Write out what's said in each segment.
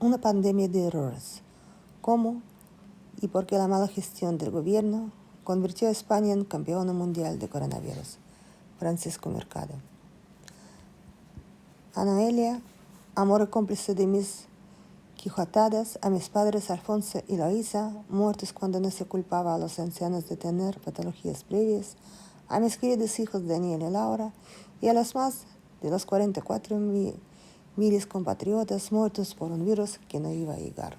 una pandemia de errores. ¿Cómo y por qué la mala gestión del gobierno convirtió a España en campeona mundial de coronavirus? Francisco Mercado. Ana Elia, amor cómplice de mis quijotadas, a mis padres Alfonso y Loisa, muertos cuando no se culpaba a los ancianos de tener patologías previas, a mis queridos hijos Daniel y Laura, y a los más de los 44 miles compatriotas muertos por un virus que no iba a llegar.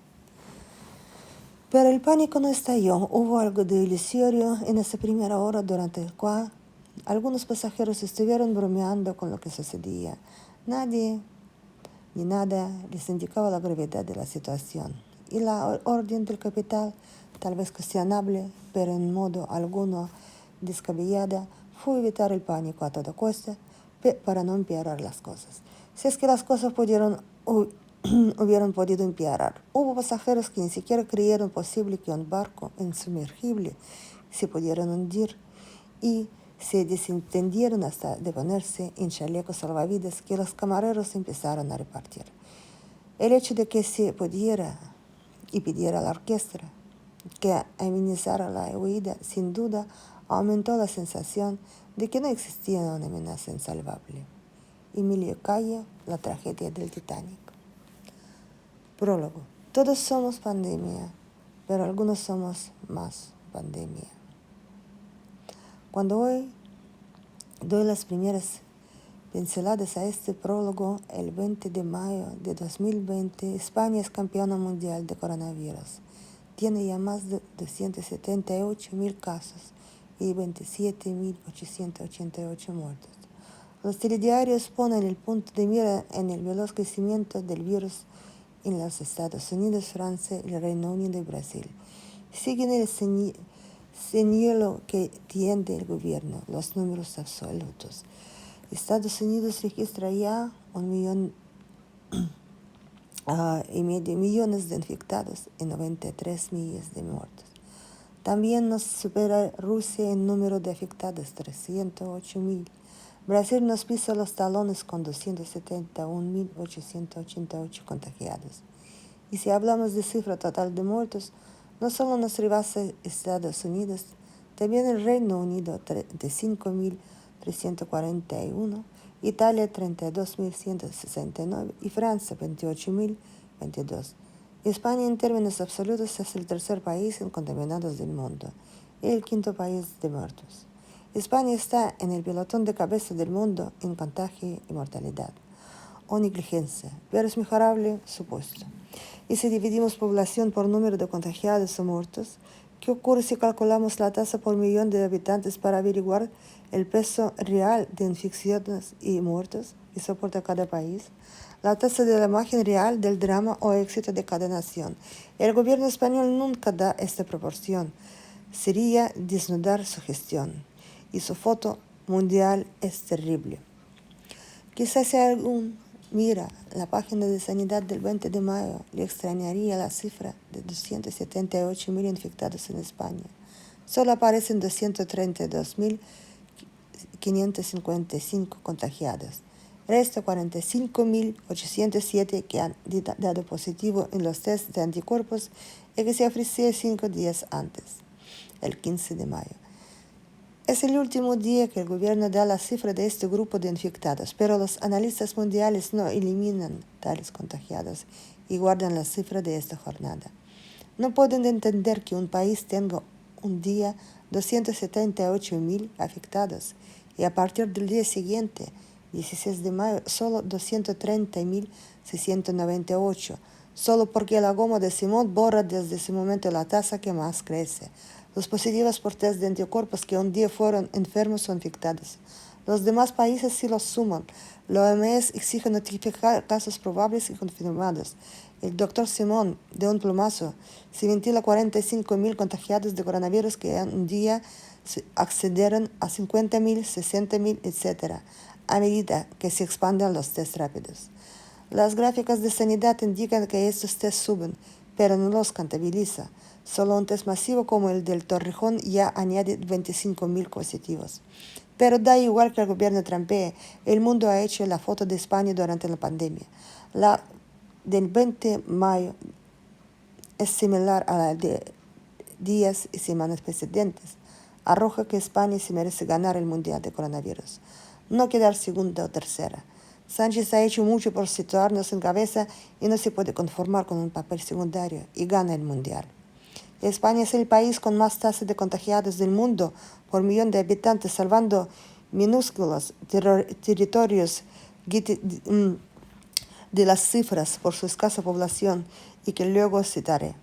Pero el pánico no estalló. Hubo algo de ilusorio en esa primera hora durante el cual algunos pasajeros estuvieron bromeando con lo que sucedía. Nadie ni nada les indicaba la gravedad de la situación. Y la orden del capital, tal vez cuestionable, pero en modo alguno descabellada, fue evitar el pánico a toda costa para no empeorar las cosas. Si es que las cosas hubieran podido empeorar. Hubo pasajeros que ni siquiera creyeron posible que un barco insumergible se pudiera hundir y se desentendieron hasta de ponerse en chalecos salvavidas que los camareros empezaron a repartir. El hecho de que se pudiera y pidiera a la orquesta que amenizara la huida, sin duda, aumentó la sensación de que no existía una amenaza insalvable. Emilio Cayo, La tragedia del Titanic. Prólogo. Todos somos pandemia, pero algunos somos más pandemia. Cuando hoy doy las primeras pinceladas a este prólogo, el 20 de mayo de 2020, España es campeona mundial de coronavirus. Tiene ya más de 278.000 casos y 27.888 muertos. Los telediarios ponen el punto de mira en el veloz crecimiento del virus en los Estados Unidos, Francia, el Reino Unido y Brasil. Siguen el señuelo que tiende el gobierno, los números absolutos. Estados Unidos registra ya 1,5 millones de infectados y 93 millones de muertos. También nos supera Rusia en número de afectados, 308.000. Brasil nos pisa los talones con 271.888 contagiados. Y si hablamos de cifra total de muertos, no solo nos rebasa Estados Unidos, también el Reino Unido, 35.341, Italia, 32.169 y Francia, 28.022. España, en términos absolutos, es el tercer país en contaminados del mundo y el quinto país de muertos. España está en el pelotón de cabeza del mundo en contagio y mortalidad o negligencia, pero es mejorable su puesto. Y si dividimos población por número de contagiados o muertos, ¿qué ocurre si calculamos la tasa por millón de habitantes para averiguar el peso real de infecciones y muertos que soporta cada país? La tasa de la imagen real del drama o éxito de cada nación. El gobierno español nunca da esta proporción. Sería desnudar su gestión. Y su foto mundial es terrible. Quizás si algún mira la página de sanidad del 20 de mayo, le extrañaría la cifra de 278.000 infectados en España. Solo aparecen 232.555 contagiados. Resto 45.807 que han dado positivo en los test de anticuerpos y que se ofreció 5 días antes, el 15 de mayo. Es el último día que el gobierno da la cifra de este grupo de infectados, pero los analistas mundiales no eliminan tales contagiados y guardan la cifra de esta jornada. No pueden entender que un país tenga un día 278.000 afectados y a partir del día siguiente, 16 de mayo, solo 230.698, solo porque la goma de Simón borra desde ese momento la tasa que más crece. Los positivos por test de anticuerpos que un día fueron enfermos o infectados. Los demás países sí los suman. La OMS exige notificar casos probables y confirmados. El doctor Simón, de un plumazo, se ventila 45.000 contagiados de coronavirus que en un día accedieron a 50.000, 60.000, etc., a medida que se expanden los test rápidos. Las gráficas de sanidad indican que estos test suben, pero no los contabiliza. Solo un test masivo como el del Torrejón ya añade 25.000 positivos. Pero da igual que el gobierno trampee, el mundo ha hecho la foto de España durante la pandemia. La del 20 de mayo es similar a la de días y semanas precedentes. Arroja que España se merece ganar el Mundial de Coronavirus, no quedar segunda o tercera. Sánchez ha hecho mucho por situarnos en cabeza y no se puede conformar con un papel secundario y gana el Mundial. España es el país con más tasa de contagiados del mundo por millón de habitantes, salvando minúsculos territorios de las cifras por su escasa población y que luego citaré.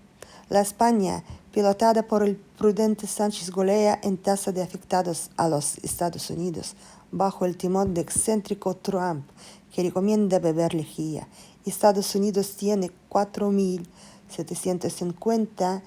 La España, pilotada por el prudente Sánchez, golea en tasa de afectados a los Estados Unidos, bajo el timón de excéntrico Trump, que recomienda beber lejía. Estados Unidos tiene 4.750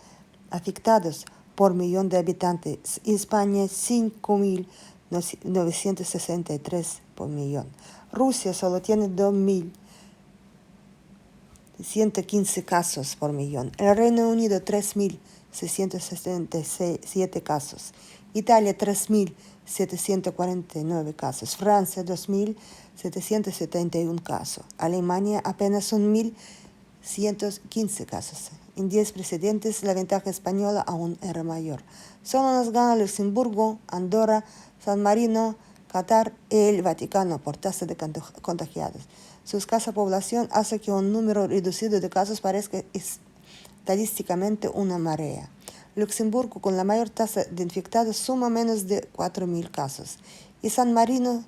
afectados por millón de habitantes y España 5.963 por millón. Rusia solo tiene 2.115 casos por millón. El Reino Unido 3.667 casos. Italia 3.749 casos. Francia 2.771 casos. Alemania apenas 1.115 casos. En 10 precedentes la ventaja española aún era mayor. Solo nos gana Luxemburgo, Andorra, San Marino, Qatar y el Vaticano por tasa de contagiados. Su escasa población hace que un número reducido de casos parezca estadísticamente una marea. Luxemburgo, con la mayor tasa de infectados, suma menos de 4.000 casos y San Marino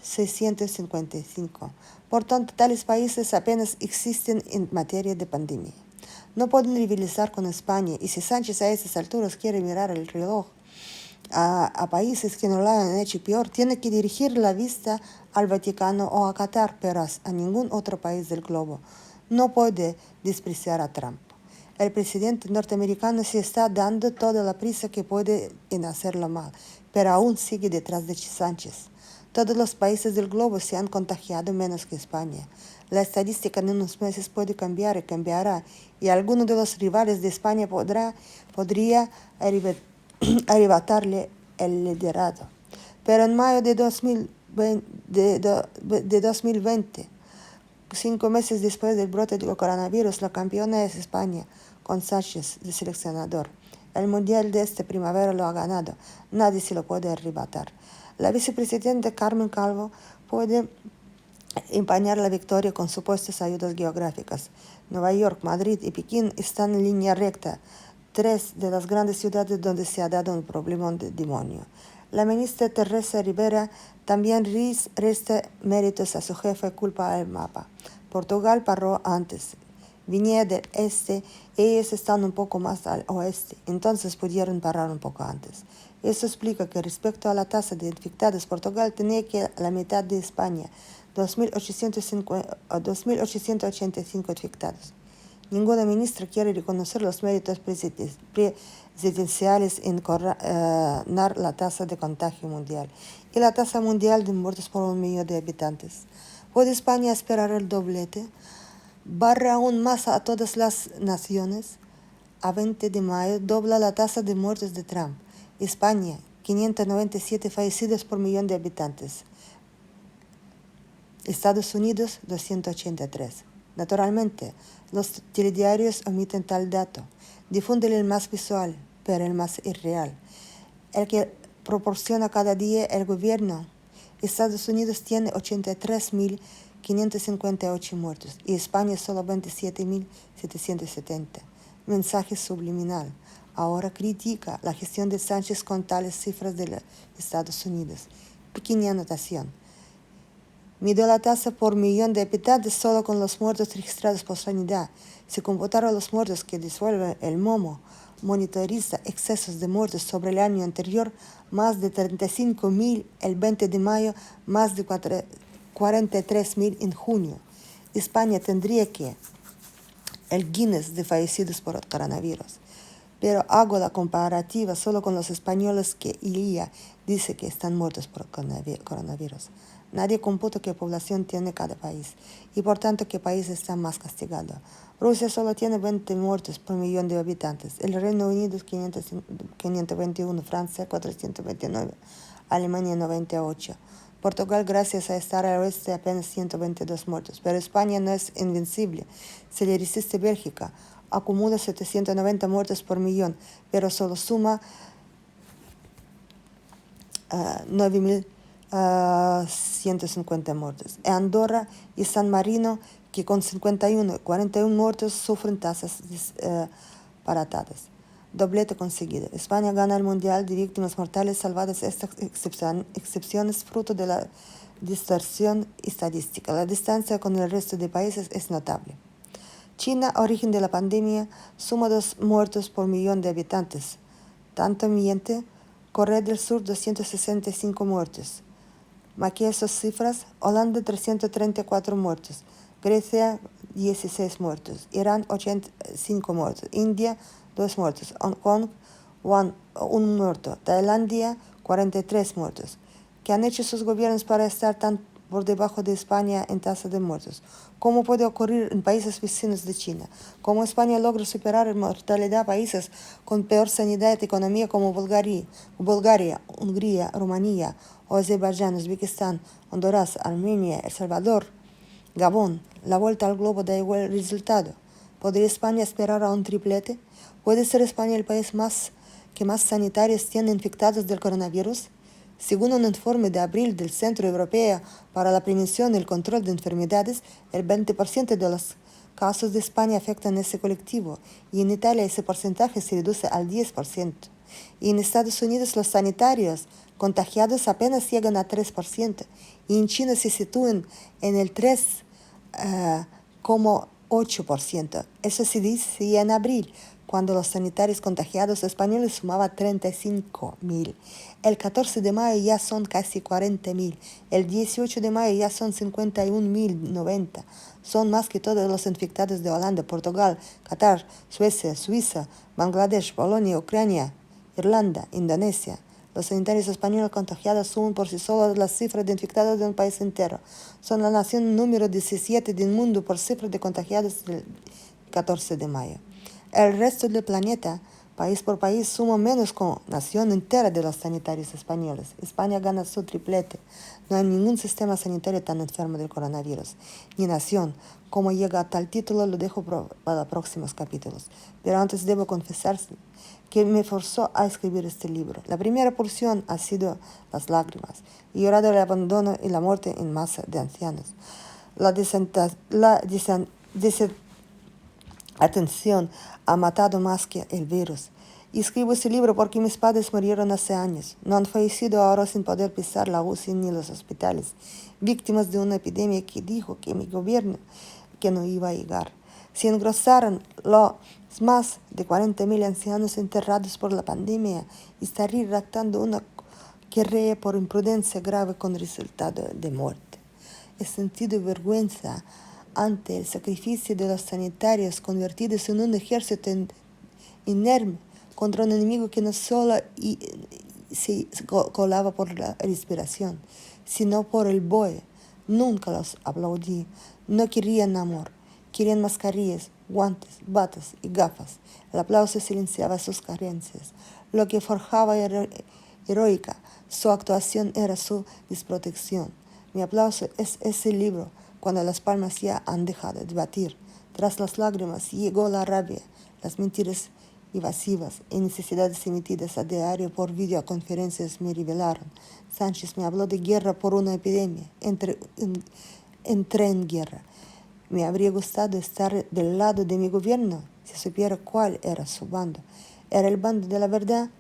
655. Por tanto, tales países apenas existen en materia de pandemia. No pueden rivalizar con España y si Sánchez a esas alturas quiere mirar el reloj a países que no lo han hecho peor, tiene que dirigir la vista al Vaticano o a Qatar, pero a ningún otro país del globo. No puede despreciar a Trump. El presidente norteamericano se está dando toda la prisa que puede en hacerlo mal, pero aún sigue detrás de Sánchez. Todos los países del globo se han contagiado menos que España. La estadística en unos meses puede cambiar y cambiará, y alguno de los rivales de España podría arrebatarle el liderazgo. Pero en mayo de 2020, 5 meses después del brote del coronavirus, la campeona es España, con Sánchez de seleccionador. El Mundial de esta primavera lo ha ganado. Nadie se lo puede arrebatar. La vicepresidenta Carmen Calvo puede empañar la victoria con supuestas ayudas geográficas. Nueva York, Madrid y Pekín están en línea recta, 3 de las grandes ciudades donde se ha dado un problema de demonio. La ministra Teresa Rivera también resta méritos a su jefe y culpa al mapa. Portugal paró antes. Venía del este, ellos están un poco más al oeste, entonces pudieron parar un poco antes. Eso explica que respecto a la tasa de infectados, Portugal tenía que la mitad de España, 2.885 infectados. Ninguna ministra quiere reconocer los méritos presidenciales en coronar la tasa de contagio mundial y la tasa mundial de muertos por 1 millón de habitantes. ¿Puede España esperar el doblete? Barra aún más a todas las naciones. A 20 de mayo dobla la tasa de muertos de Trump. España, 597 fallecidos por millón de habitantes. Estados Unidos, 283. Naturalmente, los telediarios omiten tal dato. Difunden el más visual, pero el más irreal. El que proporciona cada día el gobierno. Estados Unidos tiene 83.558 muertos y España solo 27.770. Mensaje subliminal. Ahora critica la gestión de Sánchez con tales cifras de los Estados Unidos. Pequeña anotación. Midió la tasa por millón de habitantes solo con los muertos registrados por sanidad. Si computaron los muertos que disuelve el MOMO, monitoriza excesos de muertos sobre el año anterior, más de 35.000 el 20 de mayo, más de 43.000 en junio. España tendría que el Guinness de fallecidos por el coronavirus. Pero hago la comparativa solo con los españoles que ILIA dice que están muertos por coronavirus. Nadie computa qué población tiene cada país y por tanto qué país está más castigado. Rusia solo tiene 20 muertos por millón de habitantes. El Reino Unido 521, Francia 429, Alemania 98, Portugal, gracias a estar al oeste, apenas 122 muertos. Pero España no es invencible. Se le resiste Bélgica. Acumula 790 muertos por millón, pero solo suma 9.150 muertos. Andorra y San Marino, que con 51 y 41 muertos sufren tasas disparatadas. Doblete conseguido. España gana el Mundial de Víctimas Mortales salvadas. Estas excepciones fruto de la distorsión estadística. La distancia con el resto de países es notable. China, origen de la pandemia, suma 2 muertos por millón de habitantes. Tanto miente. Corea del Sur, 265 muertos. Maquilla sus cifras. Holanda, 334 muertos. Grecia, 16 muertos. Irán, 85 muertos. India, 2 muertos. Hong Kong, 1 muerto. Tailandia, 43 muertos. ¿Qué han hecho sus gobiernos para estar tan por debajo de España en tasa de muertos? ¿Cómo puede ocurrir en países vecinos de China? ¿Cómo España logra superar en mortalidad a países con peor sanidad y economía como Bulgaria, Hungría, Rumanía, Azerbaiyán, Uzbekistán, Honduras, Armenia, El Salvador, Gabón? La vuelta al globo da igual resultado. ¿Podría España esperar a un triplete? ¿Puede ser España el país que más sanitarios tiene infectados del coronavirus? Según un informe de abril del Centro Europeo para la Prevención y el Control de Enfermedades, el 20% de los casos de España afectan a ese colectivo, y en Italia ese porcentaje se reduce al 10%. Y en Estados Unidos los sanitarios contagiados apenas llegan a 3%, y en China se sitúan en el 3,8%. Eso se dice en abril, cuando los sanitarios contagiados españoles sumaban 35.000. El 14 de mayo ya son casi 40.000. El 18 de mayo ya son 51.090. Son más que todos los infectados de Holanda, Portugal, Qatar, Suecia, Suiza, Bangladesh, Polonia, Ucrania, Irlanda, Indonesia. Los sanitarios españoles contagiados suman por sí solos las cifras de infectados de un país entero. Son la nación número 17 del mundo por cifras de contagiados del 14 de mayo. El resto del planeta, país por país, suma menos con nación entera de los sanitarios españoles. España gana su triplete. No hay ningún sistema sanitario tan enfermo del coronavirus, ni nación. Cómo llega a tal título lo dejo para próximos capítulos. Pero antes debo confesar que me forzó a escribir este libro. La primera porción ha sido las lágrimas. He llorado el abandono y la muerte en masa de ancianos. La desatención ha matado más que el virus. Y escribo este libro porque mis padres murieron hace años. No han fallecido ahora sin poder pisar la UCI ni los hospitales, víctimas de una epidemia que dijo que mi gobierno que no iba a llegar. Se engrosaron los más de 40.000 ancianos enterrados por la pandemia y estaría redactando una querella por imprudencia grave con resultado de muerte. He sentido vergüenza ante el sacrificio de los sanitarios convertidos en un ejército inerme contra un enemigo que no solo se colaba por la respiración, sino por el BOE. Nunca los aplaudí. No querían amor. Querían mascarillas, guantes, batas y gafas. El aplauso silenciaba sus carencias. Lo que forjaba heroica su actuación era su desprotección. Mi aplauso es ese libro, cuando las palmas ya han dejado de batir. Tras las lágrimas llegó la rabia, las mentiras evasivas y necesidades emitidas a diario por videoconferencias me revelaron. Sánchez me habló de guerra por una epidemia. Entré en guerra. Me habría gustado estar del lado de mi gobierno si supiera cuál era su bando. ¿Era el bando de la verdad?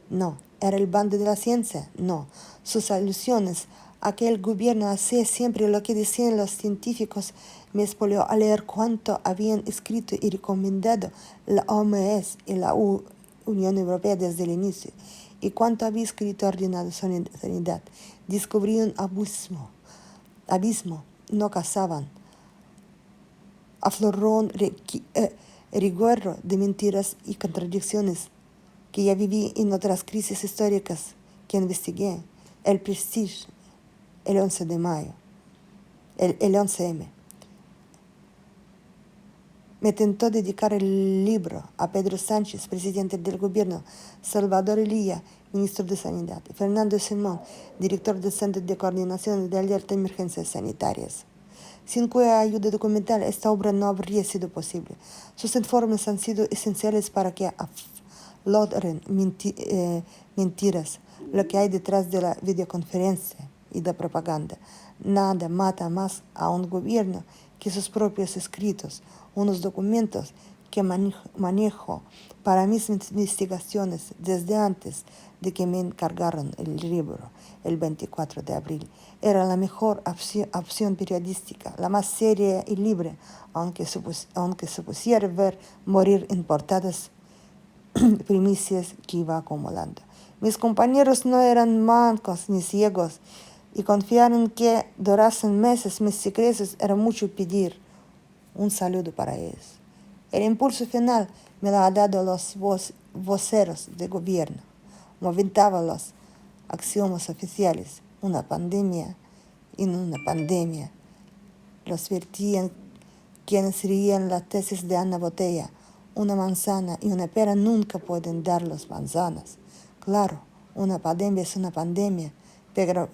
No. ¿Era el bando de la ciencia? No. Sus alusiones a que el gobierno hacía siempre lo que decían los científicos me expolió a leer cuánto habían escrito y recomendado la OMS y la Unión Europea desde el inicio, y cuánto había escrito ordenado sanidad. Descubrí un abismo. No cazaban. Afloró un reguero de mentiras y contradicciones que ya viví en otras crisis históricas que investigué. El Prestige, el 11 de mayo, el 11M. Me tentó dedicar el libro a Pedro Sánchez, presidente del gobierno, Salvador Illa, ministro de Sanidad, y Fernando Simón, director del Centro de Coordinación de Alerta de Emergencias Sanitarias, sin cuya ayuda documental esta obra no habría sido posible. Sus informes han sido esenciales para que afloren mentiras, lo que hay detrás de la videoconferencia y de propaganda. Nada mata más a un gobierno que sus propios escritos, unos documentos que manejo para mis investigaciones desde antes de que me encargaron el libro el 24 de abril. Era la mejor opción periodística, la más seria y libre, aunque supusiera ver morir importadas primicias que iba acumulando. Mis compañeros no eran mancos ni ciegos y confiar en que durasen meses mis secretos era mucho pedir. Un saludo para ellos. El impulso final me lo ha dado los voceros de gobierno. Moventaba los axiomas oficiales. Una pandemia y no una pandemia. Los vertían quienes leían la tesis de Ana Botella. Una manzana y una pera nunca pueden dar las manzanas. Claro, una pandemia es una pandemia, pero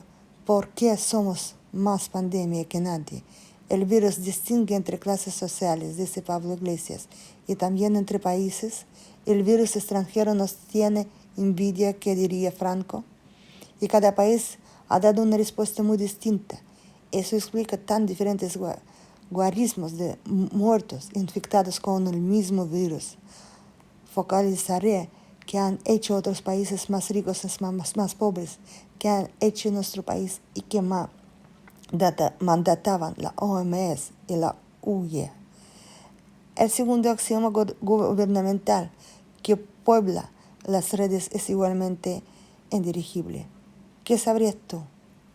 ¿por qué somos más pandemia que nadie? El virus distingue entre clases sociales, dice Pablo Iglesias, y también entre países. El virus extranjero nos tiene envidia, ¿qué diría Franco? Y cada país ha dado una respuesta muy distinta. Eso explica tan diferentes guarismos de muertos infectados con el mismo virus. Focalizaré que han hecho otros países más ricos y más pobres, que han hecho nuestro país y que mandataban la OMS y la UE. El segundo axioma gubernamental que puebla las redes es igualmente indirigible. ¿Qué sabrías tú?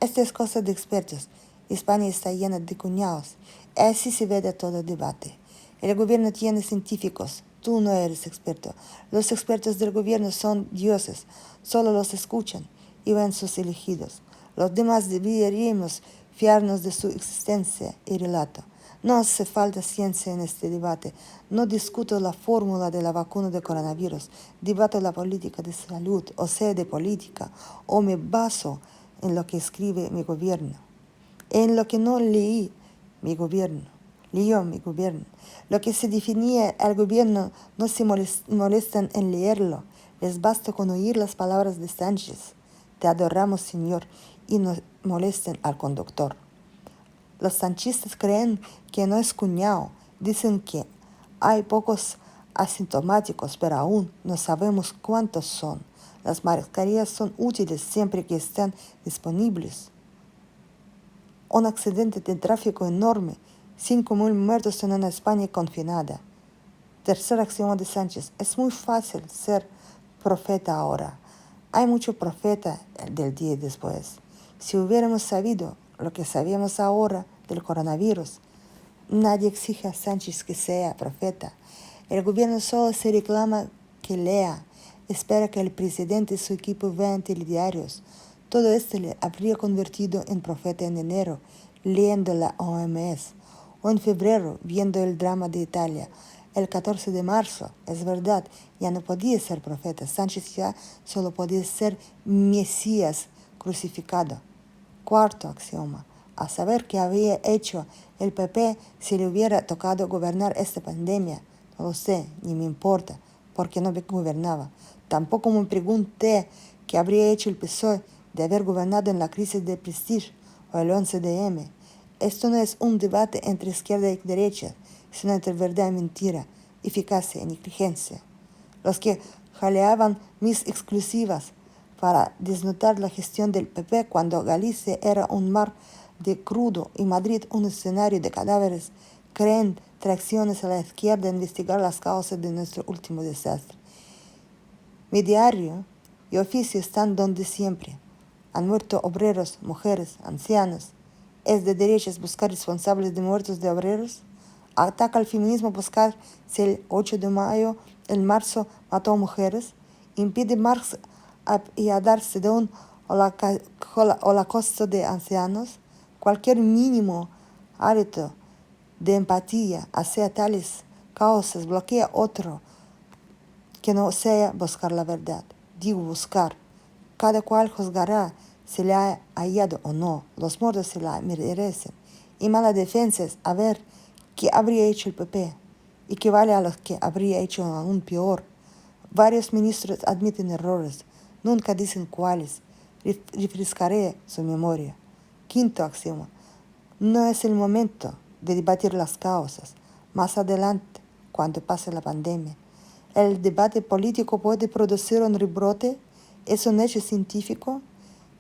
Esta es cosa de expertos. España está llena de cuñados. Así se ve de todo debate. El gobierno tiene científicos. Tú no eres experto. Los expertos del gobierno son dioses. Solo los escuchan y ven sus elegidos. Los demás deberíamos fiarnos de su existencia y relato. No hace falta ciencia en este debate. No discuto la fórmula de la vacuna de coronavirus. Debato la política de salud, o sea, de política, o me baso en lo que escribe mi gobierno. En lo que no leí mi gobierno. Leyó mi gobierno. Lo que se definía al gobierno no se molestan en leerlo. Les basta con oír las palabras de Sánchez. Te adoramos, Señor, y no molesten al conductor. Los sanchistas creen que no es cuñado. Dicen que hay pocos asintomáticos, pero aún no sabemos cuántos son. Las mascarillas son útiles siempre que estén disponibles. Un accidente de tráfico enorme, 5.000 muertos en una España confinada. Tercer axioma de Sánchez. Es muy fácil ser profeta ahora. Hay mucho profeta del día después. Si hubiéramos sabido lo que sabíamos ahora del coronavirus, nadie exige a Sánchez que sea profeta. El gobierno solo se reclama que lea. Espera que el presidente y su equipo vean telediarios. Todo esto le habría convertido en profeta en enero, leyendo la OMS, o en febrero, viendo el drama de Italia. El 14 de marzo, es verdad, ya no podía ser profeta. Sánchez ya solo podía ser Mesías crucificado. Cuarto axioma. A saber qué había hecho el PP si le hubiera tocado gobernar esta pandemia. No lo sé, ni me importa, porque no gobernaba. Tampoco me pregunté qué habría hecho el PSOE de haber gobernado en la crisis de Prestige o el 11M. Esto no es un debate entre izquierda y derecha, sino entre verdad y mentira, eficacia y negligencia. Los que jaleaban mis exclusivas para desnotar la gestión del PP cuando Galicia era un mar de crudo y Madrid un escenario de cadáveres, creen tracciones a la izquierda a investigar las causas de nuestro último desastre. Mi diario y oficio están donde siempre. Han muerto obreros, mujeres, ancianos. ¿Es de derechas buscar responsables de muertos de obreros? ¿Ataca al feminismo buscar si el 8 de mayo, el marzo, mató a mujeres? ¿Impide Marx apiadarse de un holocausto de ancianos? Cualquier mínimo hálito de empatía hacia tales causas bloquea otro que no sea buscar la verdad. Digo buscar. Cada cual juzgará si le ha hallado o no. Los muertos se la merecen. Y mala defensa es a ver qué habría hecho el PP. Y qué vale a los que habría hecho aún peor. Varios ministros admiten errores. Nunca dicen cuáles. Refrescaré su memoria. Quinto axioma. No es el momento de debatir las causas. Más adelante, cuando pase la pandemia. El debate político puede producir un rebrote. ¿Es un hecho científico?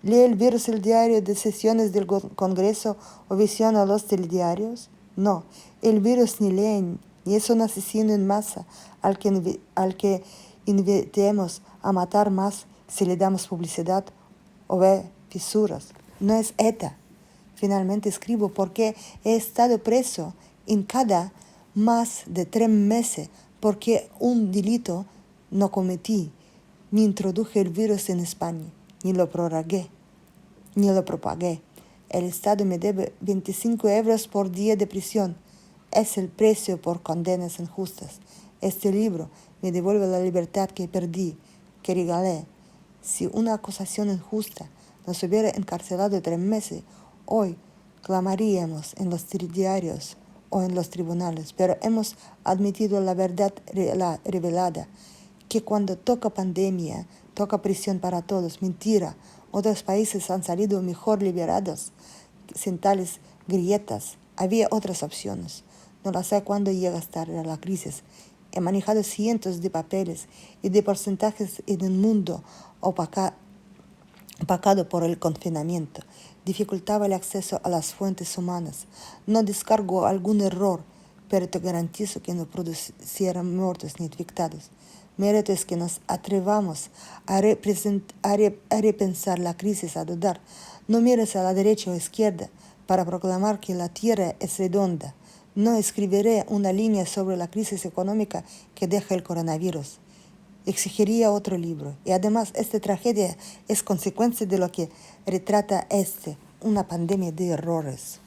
¿Lee el virus el diario de sesiones del Congreso o visiona los telediarios? No, el virus ni lee ni es un asesino en masa al que invitemos a matar más si le damos publicidad o ve fisuras. No es ETA. Finalmente escribo porque he estado preso en cada más de 3 meses porque un delito no cometí, ni introduje el virus en España, ni lo propagué. El Estado me debe 25 euros por día de prisión. Es el precio por condenas injustas. Este libro me devuelve la libertad que perdí, que regalé. Si una acusación injusta nos hubiera encarcelado 3 meses, hoy clamaríamos en los diarios o en los tribunales, pero hemos admitido la verdad revelada, que cuando toca pandemia, toca prisión para todos. Mentira, otros países han salido mejor liberados sin tales grietas. Había otras opciones. No la sé cuándo llega a estar la crisis. He manejado cientos de papeles y de porcentajes en un mundo opacado por el confinamiento. Dificultaba el acceso a las fuentes humanas. No descargo algún error, pero te garantizo que no producieran muertos ni infectados. Mérito es que nos atrevamos a repensar la crisis, a dudar. No mires a la derecha o izquierda para proclamar que la tierra es redonda. No escribiré una línea sobre la crisis económica que deja el coronavirus. Exigiría otro libro. Y además, esta tragedia es consecuencia de lo que retrata una pandemia de errores.